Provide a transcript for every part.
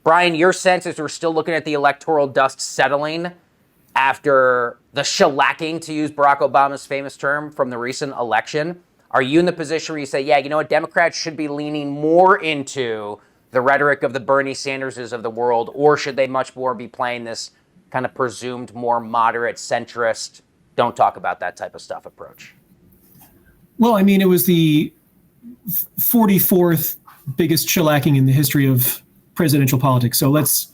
Brian, your sense is we're still looking at the electoral dust settling after the shellacking, to use Barack Obama's famous term, from the recent election. Are you in the position where you say, yeah, you know what, Democrats should be leaning more into the rhetoric of the Bernie Sanderses of the world, or should they much more be playing this kind of presumed more moderate, centrist, don't talk about that type of stuff approach? Well, I mean, it was the 44th biggest shellacking in the history of presidential politics. So let's,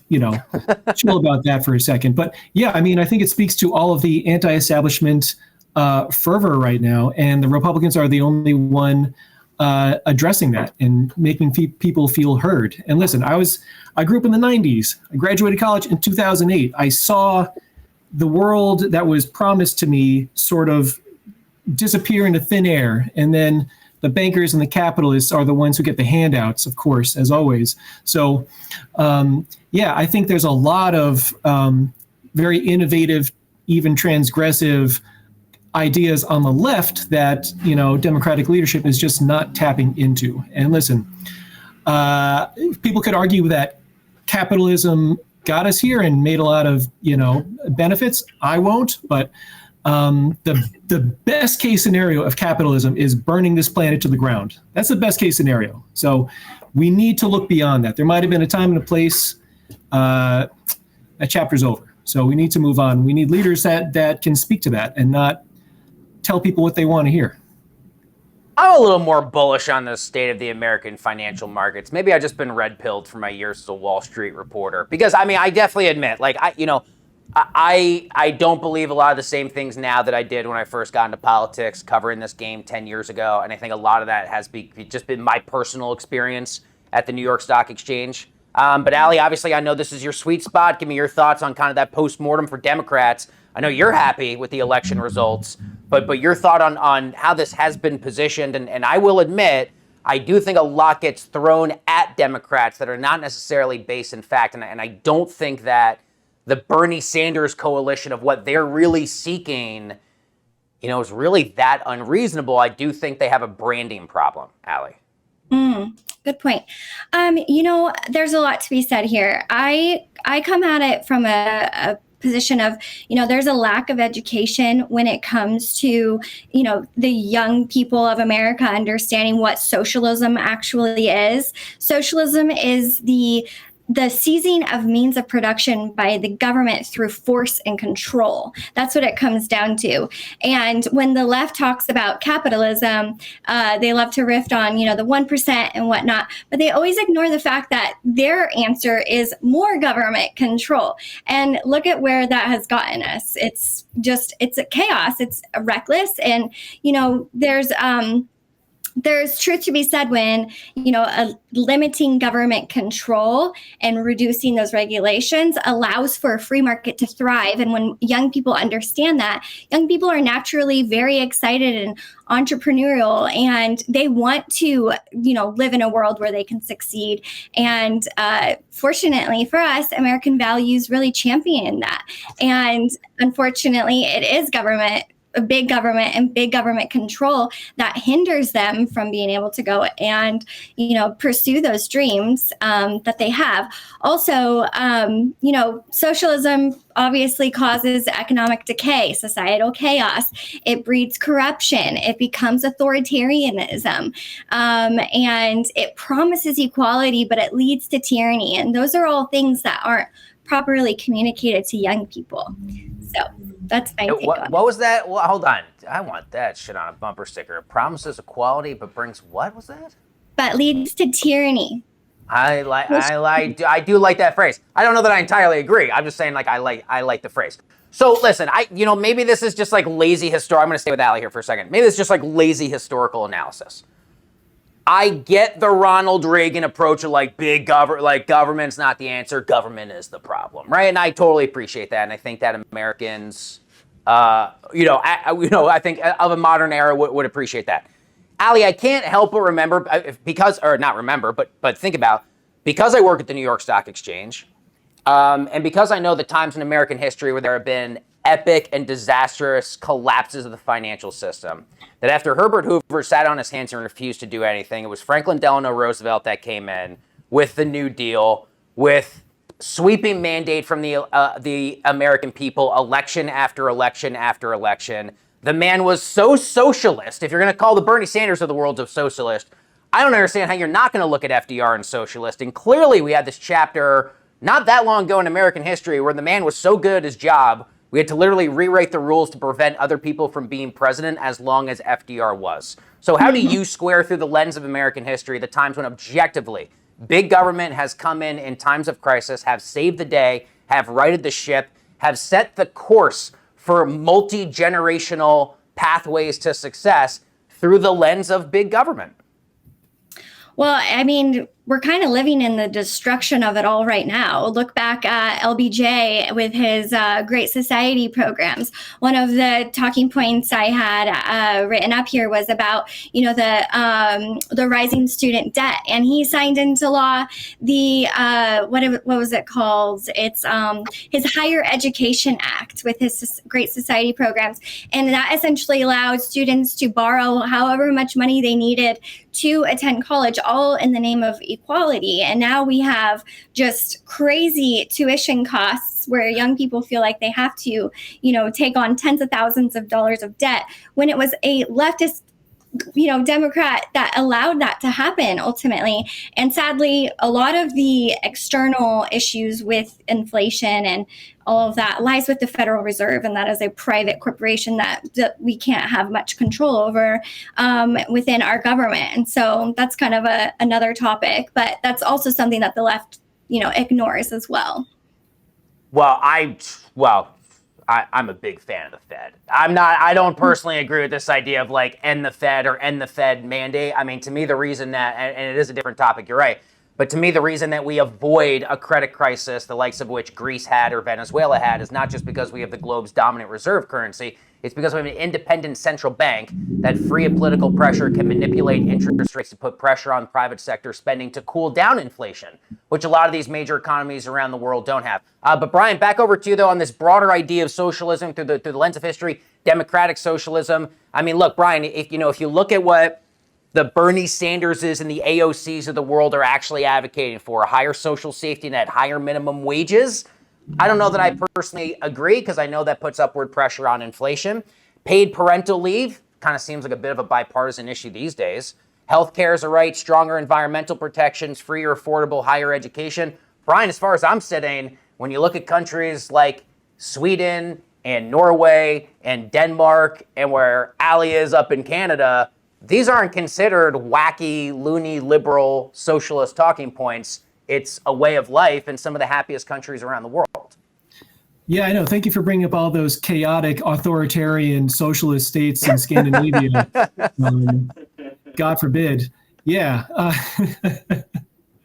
chill about that for a second. But yeah, I mean, I think it speaks to all of the anti-establishment fervor right now. And the Republicans are the only one addressing that and making people feel heard. And listen, I grew up in the 90s. I graduated college in 2008. I saw the world that was promised to me sort of disappear into thin air. And then the bankers and the capitalists are the ones who get the handouts, of course, as always. So, I think there's a lot of very innovative, even transgressive ideas on the left that, Democratic leadership is just not tapping into. And listen, people could argue that capitalism got us here and made a lot of, benefits. I won't, but the best case scenario of capitalism is burning this planet to the ground. That's the best case scenario. So we need to look beyond that. There might have been a time and a place. That chapter's over. So we need to move on. We need leaders that can speak to that and not tell people what they want to hear. I'm a little more bullish on the state of the American financial markets. Maybe I've just been red-pilled for my years as a Wall Street reporter. Because, I definitely admit, I don't believe a lot of the same things now that I did when I first got into politics, covering this game 10 years ago. And I think a lot of that has just been my personal experience at the New York Stock Exchange. But Allie, obviously, I know this is your sweet spot. Give me your thoughts on kind of that postmortem for Democrats. I know you're happy with the election results, but your thought on how this has been positioned. And I will admit, I do think a lot gets thrown at Democrats that are not necessarily based in fact. And I don't think that the Bernie Sanders coalition of what they're really seeking, is really that unreasonable. I do think they have a branding problem, Allie. Good point. There's a lot to be said here. I come at it from a position of, there's a lack of education when it comes to, the young people of America understanding what socialism actually is. Socialism is the seizing of means of production by the government through force and control. That's what it comes down to. And when the left talks about capitalism, they love to riff on, the 1% and whatnot, but they always ignore the fact that their answer is more government control. And look at where that has gotten us. It's a chaos. It's reckless. And, there's truth to be said when, limiting government control and reducing those regulations allows for a free market to thrive. And when young people understand that, young people are naturally very excited and entrepreneurial, and they want to, live in a world where they can succeed. And fortunately for us, American values really champion that. And unfortunately, it is big government and big government control that hinders them from being able to go and, pursue those dreams that they have. Also, socialism obviously causes economic decay, societal chaos. It breeds corruption. It becomes authoritarianism. And it promises equality, but it leads to tyranny. And those are all things that aren't properly communicated to young people. So that's my take on it. What was that? Well, hold on. I want that shit on a bumper sticker. It promises equality, but brings what was that? But leads to tyranny. I do like that phrase. I don't know that I entirely agree. I'm just saying, I like the phrase. So listen, maybe this is just like lazy I'm going to stay with Allie here for a second. Maybe it's just like lazy historical analysis. I get the Ronald Reagan approach of government's not the answer, government is the problem, right? And I totally appreciate that, and I think that Americans, I think of a modern era would appreciate that. Allie, I can't help but remember because think about, because I work at the New York Stock Exchange, and because I know the times in American history where there have been epic and disastrous collapses of the financial system, that after Herbert Hoover sat on his hands and refused to do anything, it was Franklin Delano Roosevelt that came in with the New Deal, with sweeping mandate from the American people, election after election after election. The man was so socialist. If you're going to call the Bernie Sanders of the world a socialist, I don't understand how you're not going to look at FDR and socialist. And clearly we had this chapter not that long ago in American history where the man was so good at his job, we had to literally rewrite the rules to prevent other people from being president as long as FDR was. So how do you square through the lens of American history the times when objectively big government has come in times of crisis, have saved the day, have righted the ship, have set the course for multi-generational pathways to success through the lens of big government? Well, I mean, we're kind of living in the destruction of it all right now. Look back at LBJ with his Great Society programs. One of the talking points I had written up here was about, the rising student debt, and he signed into law the what was it called? It's his Higher Education Act with his Great Society programs, and that essentially allowed students to borrow however much money they needed to attend college, all in the name of equality. And now we have just crazy tuition costs where young people feel like they have to, take on tens of thousands of dollars of debt when it was a leftist, Democrat that allowed that to happen ultimately. And sadly, a lot of the external issues with inflation and all of that lies with the Federal Reserve, and that is a private corporation that we can't have much control over within our government. And so that's kind of another topic, but that's also something that the left, ignores as well. I'm a big fan of the Fed. I don't personally agree with this idea of like end the Fed or end the Fed mandate. I mean, to me, the reason that, and it is a different topic, you're right, but to me, the reason that we avoid a credit crisis, the likes of which Greece had or Venezuela had, is not just because we have the globe's dominant reserve currency. It's because we have an independent central bank that, free of political pressure, can manipulate interest rates to put pressure on private sector spending to cool down inflation, which a lot of these major economies around the world don't have. But Brian, back over to you, though, on this broader idea of socialism through the lens of history, democratic socialism. I mean, look, Brian, if you look at what the Bernie Sanderses and the AOCs of the world are actually advocating for, a higher social safety net, higher minimum wages, I don't know that I personally agree, because I know that puts upward pressure on inflation. Paid parental leave kind of seems like a bit of a bipartisan issue these days. Healthcare is a right, stronger environmental protections, freer, affordable, higher education. Brian, as far as I'm sitting, when you look at countries like Sweden and Norway and Denmark and where Allie is up in Canada, these aren't considered wacky, loony, liberal, socialist talking points. It's a way of life in some of the happiest countries around the world. Yeah, I know. Thank you for bringing up all those chaotic, authoritarian, socialist states in Scandinavia. God forbid. Yeah.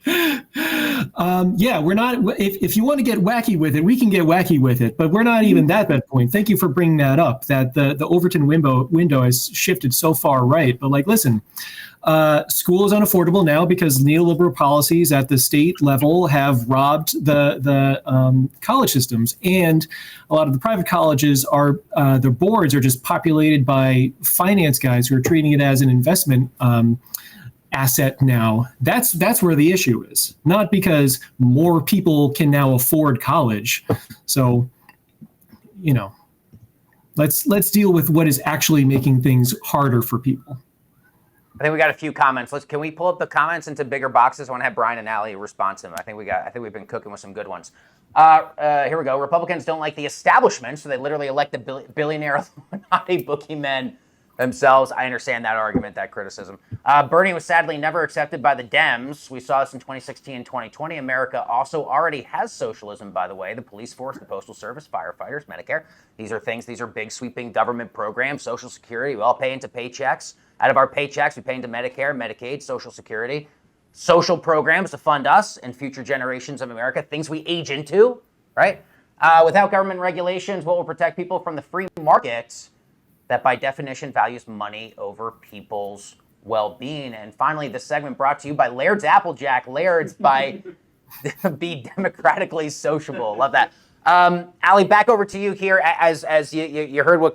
We're not. If you want to get wacky with it, we can get wacky with it, but we're not even at that point. Thank you for bringing that up. That the Overton window has shifted so far right. But listen, school is unaffordable now because neoliberal policies at the state level have robbed the college systems, and a lot of the private colleges are their boards are just populated by finance guys who are treating it as an investment asset now. That's where the issue is, not because more people can now afford college. So, let's deal with what is actually making things harder for people. I think we got a few comments. Can we pull up the comments into bigger boxes? I want to have Brian and Allie respond to them. I think we've been cooking with some good ones. Here we go. Republicans don't like the establishment, so they literally elect the billionaire Illuminati boogeymen themselves. I understand that argument, that criticism. Bernie was sadly never accepted by the Dems. We saw this in 2016 and 2020. America also already has socialism, by the way. The police force, the postal service, firefighters, Medicare. These are big sweeping government programs. Social Security, we all pay into paychecks. Out of our paychecks, we pay into Medicare, Medicaid, Social Security. Social programs to fund us and future generations of America, things we age into, right? Without government regulations, what will protect people from the free market that by definition values money over people's well-being? And finally, this segment brought to you by Laird's Applejack. Laird's by be democratically sociable. Love that. Allie, back over to you here. As you heard what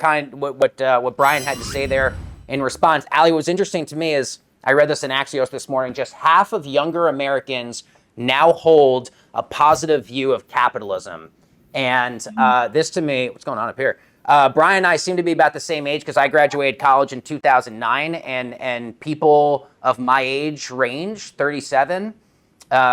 Brian had to say there in response. Allie, what's interesting to me is I read this in Axios this morning. Just half of younger Americans now hold a positive view of capitalism. And this to me, what's going on up here? Brian and I seem to be about the same age because I graduated college in 2009, and people of my age range, 37,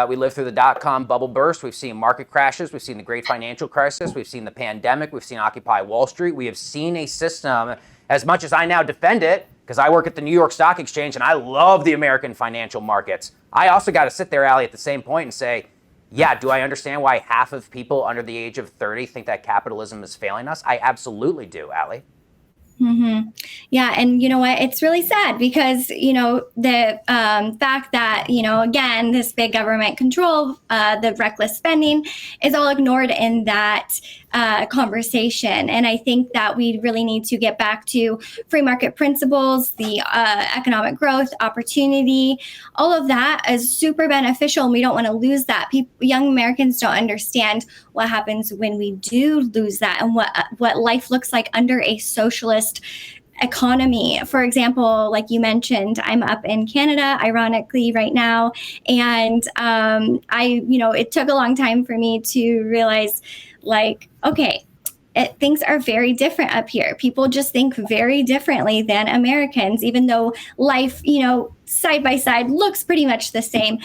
we lived through the dot-com bubble burst. We've seen market crashes. We've seen the great financial crisis. We've seen the pandemic. We've seen Occupy Wall Street. We have seen a system, as much as I now defend it, because I work at the New York Stock Exchange and I love the American financial markets. I also got to sit there, Allie, at the same point and say, yeah, do I understand why half of people under the age of 30 think that capitalism is failing us? I absolutely do, Allie. Mm-hmm. Yeah. And you know what? It's really sad because, the fact that, again, this big government control, the reckless spending is all ignored in that conversation. And I think that we really need to get back to free market principles, the economic growth, opportunity, all of that is super beneficial. And we don't want to lose that. Young Americans don't understand what happens when we do lose that and what life looks like under a socialist economy. For example, like you mentioned, I'm up in Canada, ironically, right now. And it took a long time for me to realize, okay, things are very different up here. People just think very differently than Americans, even though life, side by side looks pretty much the same.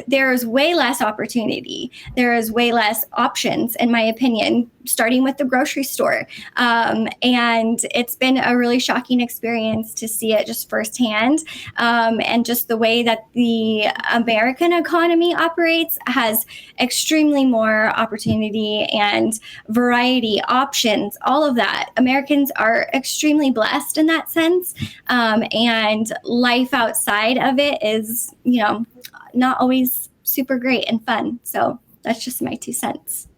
There's way less opportunity. There is way less options, in my opinion, starting with the grocery store. And it's been a really shocking experience to see it just firsthand. And just the way that the American economy operates has extremely more opportunity and variety, options, all of that. Americans are extremely blessed in that sense. And life outside of it is, not always super great and fun. So that's just my 2 cents.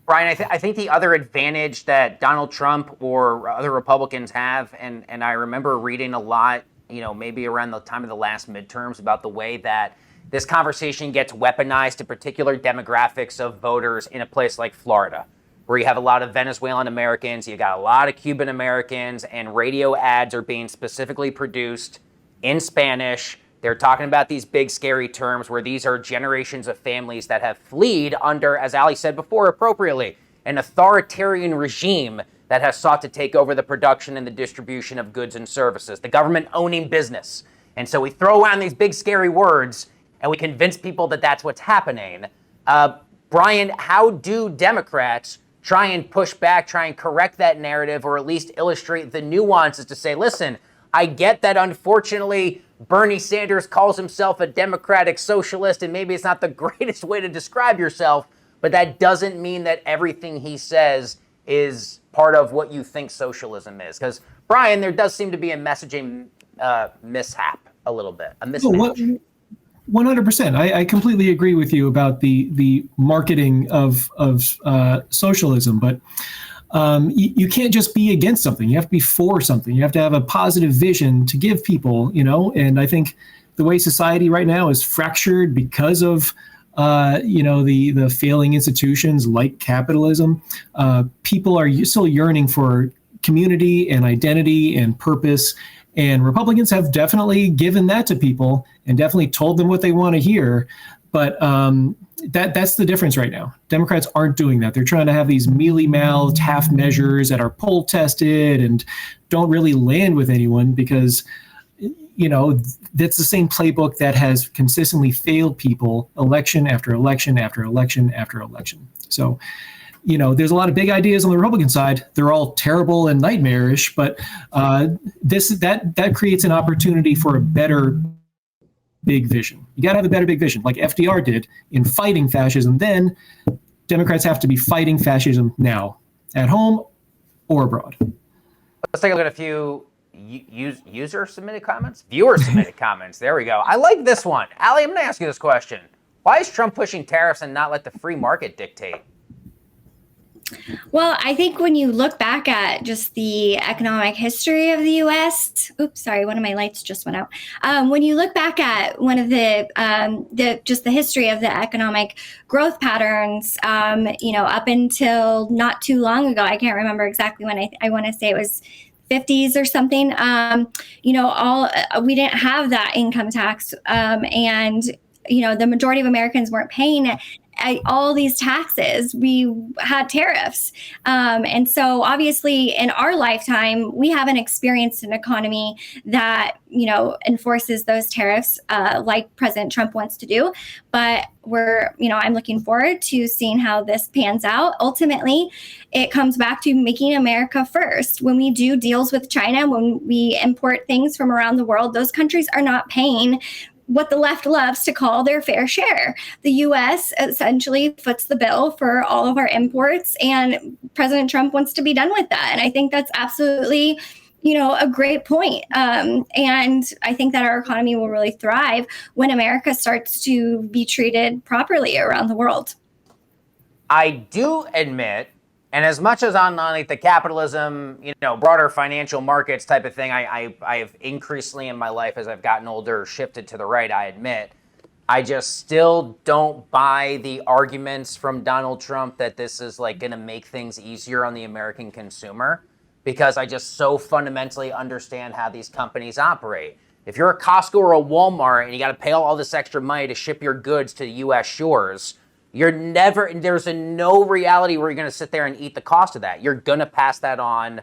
Brian, I think the other advantage that Donald Trump or other Republicans have, and I remember reading a lot, maybe around the time of the last midterms, about the way that this conversation gets weaponized to particular demographics of voters in a place like Florida, where you have a lot of Venezuelan Americans, you got a lot of Cuban Americans, and radio ads are being specifically produced in Spanish. They're talking about these big, scary terms where these are generations of families that have fled under, as Allie said before appropriately, an authoritarian regime that has sought to take over the production and the distribution of goods and services, the government owning business. And so we throw around these big, scary words and we convince people that that's what's happening. Brian, how do Democrats try and push back, try and correct that narrative, or at least illustrate the nuances to say, listen, I get that unfortunately Bernie Sanders calls himself a democratic socialist, and maybe it's not the greatest way to describe yourself, but that doesn't mean that everything he says is part of what you think socialism is. Because, Brian, there does seem to be a messaging mishap a little bit, a mismatch. 100%. I completely agree with you about the marketing of socialism, but you can't just be against something. You have to be for something. You have to have a positive vision to give people, and I think the way society right now is fractured because of, the failing institutions like capitalism. People are still yearning for community and identity and purpose. And Republicans have definitely given that to people and definitely told them what they want to hear. But that's the difference right now. Democrats aren't doing that. They're trying to have these mealy-mouthed half measures that are poll tested and don't really land with anyone because, that's the same playbook that has consistently failed people election after election after election after election. So, there's a lot of big ideas on the Republican side. They're all terrible and nightmarish, but that creates an opportunity for a better big vision. You got to have a better big vision, like FDR did in fighting fascism. Then Democrats have to be fighting fascism now, at home or abroad. Let's take a look at a few user-submitted comments? Viewer-submitted comments. There we go. I like this one. Allie, I'm going to ask you this question. Why is Trump pushing tariffs and not let the free market dictate? Well, I think when you look back at just the economic history of the U.S., oops, sorry, one of my lights just went out. When you look back at one of the history of the economic growth patterns, up until not too long ago, I can't remember exactly when. I want to say it was 50s or something. We didn't have that income tax, and the majority of Americans weren't paying all these taxes. We had tariffs. And so obviously in our lifetime, we haven't experienced an economy that, enforces those tariffs like President Trump wants to do. But I'm looking forward to seeing how this pans out. Ultimately, it comes back to making America first. When we do deals with China, when we import things from around the world, those countries are not paying what the left loves to call their fair share. The U.S. essentially foots the bill for all of our imports, and President Trump wants to be done with that. And I think that's absolutely, a great point. And I think that our economy will really thrive when America starts to be treated properly around the world. I do admit, and as much as on like the capitalism, broader financial markets type of thing, I have increasingly in my life as I've gotten older shifted to the right, I admit. I just still don't buy the arguments from Donald Trump that this is like going to make things easier on the American consumer, because I just so fundamentally understand how these companies operate. If you're a Costco or a Walmart and you got to pay all this extra money to ship your goods to U.S. shores, there's no reality where you're going to sit there and eat the cost of that. You're going to pass that on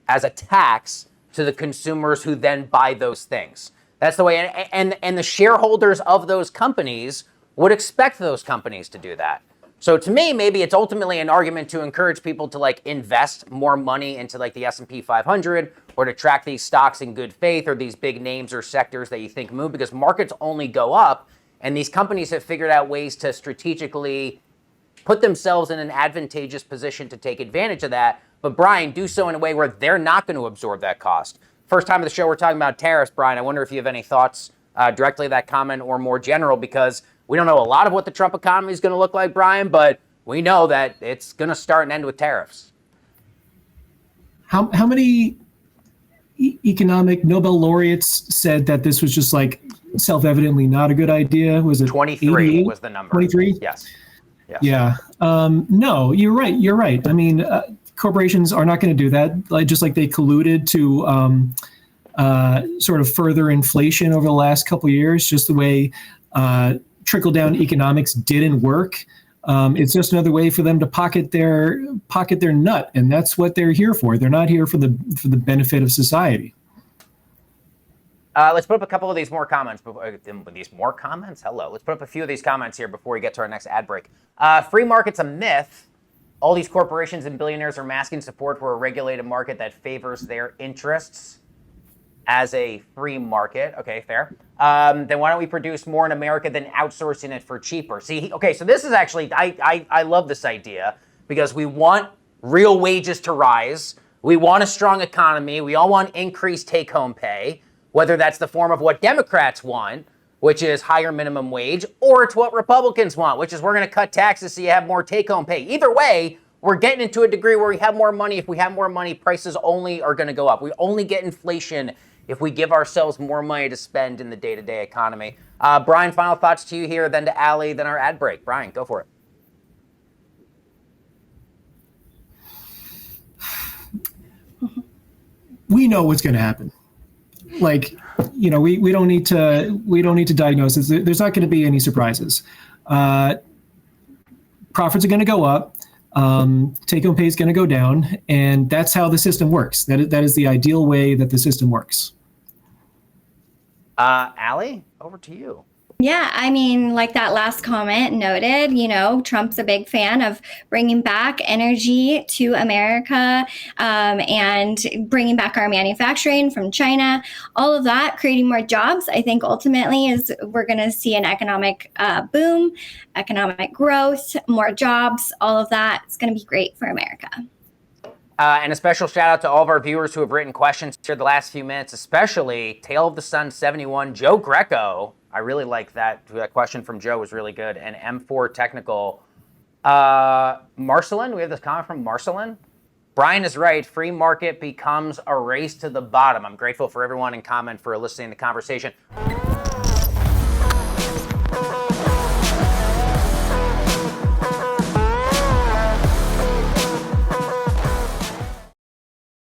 as a tax to the consumers who then buy those things. That's the way, and the shareholders of those companies would expect those companies to do that. So to me, maybe it's ultimately an argument to encourage people to like invest more money into like the S&P 500 or to track these stocks in good faith or these big names or sectors that you think move, because markets only go up. And these companies have figured out ways to strategically put themselves in an advantageous position to take advantage of that. But Brian, do so in a way where they're not going to absorb that cost. First time of the show, we're talking about tariffs, Brian. I wonder if you have any thoughts directly to that comment or more general, because we don't know a lot of what the Trump economy is going to look like, Brian, but we know that it's going to start and end with tariffs. How many economic Nobel laureates said that this was just like self-evidently not a good idea? Was it 23 was the number. 23? Yes. Yeah. No, you're right. I mean, corporations are not going to do that. Just like they colluded to sort of further inflation over the last couple of years, just the way trickle-down economics didn't work. It's just another way for them to pocket their nut, and that's what they're here for. They're not here for the benefit of society. Let's put up a couple of these more comments. Hello. Let's put up a few of these comments here before we get to our next ad break. Free market's a myth. All these corporations and billionaires are masking support for a regulated market that favors their interests as a free market. Okay, fair. Then why don't we produce more in America than outsourcing it for cheaper? See, okay, so this is actually, I love this idea, because we want real wages to rise. We want a strong economy. We all want increased take-home pay, whether that's the form of what Democrats want, which is higher minimum wage, or it's what Republicans want, which is we're going to cut taxes so you have more take-home pay. Either way, we're getting into a degree where we have more money. If we have more money, prices only are going to go up. We only get inflation if we give ourselves more money to spend in the day-to-day economy. Brian, final thoughts to you here, then to Allie, then our ad break. Brian, go for it. We know what's going to happen. Like, we don't need to diagnose this. There's not going to be any surprises. Profits are going to go up. Take-home pay is going to go down, and that's how the system works. That is the ideal way that the system works. Allie, over to you. Yeah, I mean, like that last comment noted, Trump's a big fan of bringing back energy to America and bringing back our manufacturing from China. All of that, creating more jobs, I think ultimately is we're going to see an economic boom, economic growth, more jobs, all of that. It's going to be great for America. And a special shout out to all of our viewers who have written questions here the last few minutes, especially Tale of the Sun 71, Joe Greco. I really like that. That question from Joe was really good. And M4 Technical. Marcelin, we have this comment from Marcelin. Brian is right. Free market becomes a race to the bottom. I'm grateful for everyone in comment for listening to the conversation.